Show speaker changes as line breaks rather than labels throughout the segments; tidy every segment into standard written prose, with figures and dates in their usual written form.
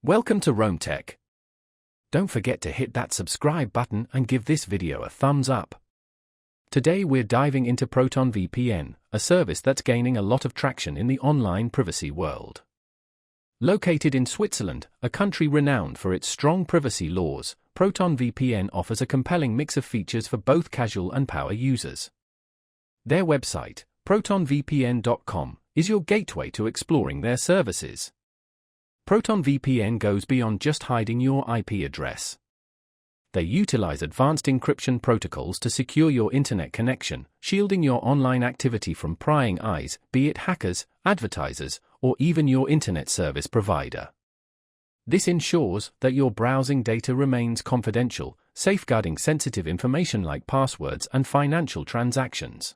Welcome to Rome Tech. Don't forget to hit that subscribe button and give this video a thumbs up. Today we're diving into ProtonVPN, a service that's gaining a lot of traction in the online privacy world. Located in Switzerland, a country renowned for its strong privacy laws, ProtonVPN offers a compelling mix of features for both casual and power users. Their website, ProtonVPN.com, is your gateway to exploring their services. ProtonVPN goes beyond just hiding your IP address. They utilize advanced encryption protocols to secure your internet connection, shielding your online activity from prying eyes, be it hackers, advertisers, or even your internet service provider. This ensures that your browsing data remains confidential, safeguarding sensitive information like passwords and financial transactions.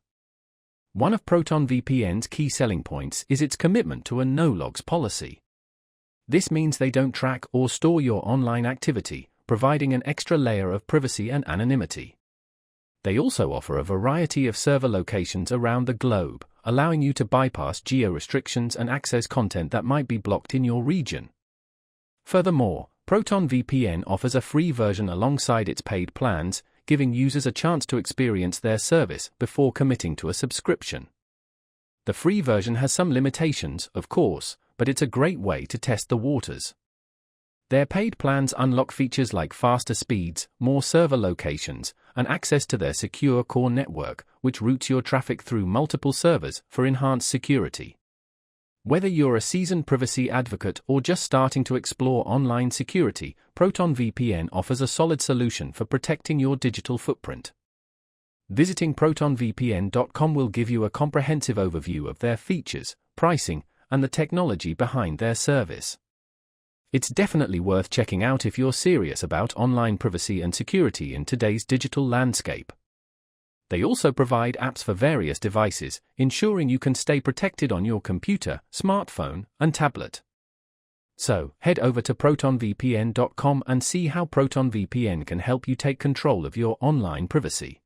One of ProtonVPN's key selling points is its commitment to a no-logs policy. This means they don't track or store your online activity, providing an extra layer of privacy and anonymity. They also offer a variety of server locations around the globe, allowing you to bypass geo-restrictions and access content that might be blocked in your region. Furthermore, ProtonVPN offers a free version alongside its paid plans, giving users a chance to experience their service before committing to a subscription. The free version has some limitations, of course, but it's a great way to test the waters. Their paid plans unlock features like faster speeds, more server locations, and access to their secure core network, which routes your traffic through multiple servers for enhanced security. Whether you're a seasoned privacy advocate or just starting to explore online security, ProtonVPN offers a solid solution for protecting your digital footprint. Visiting ProtonVPN.com will give you a comprehensive overview of their features, pricing, and the technology behind their service. It's definitely worth checking out if you're serious about online privacy and security in today's digital landscape. They also provide apps for various devices, ensuring you can stay protected on your computer, smartphone, and tablet. So, head over to ProtonVPN.com and see how ProtonVPN can help you take control of your online privacy.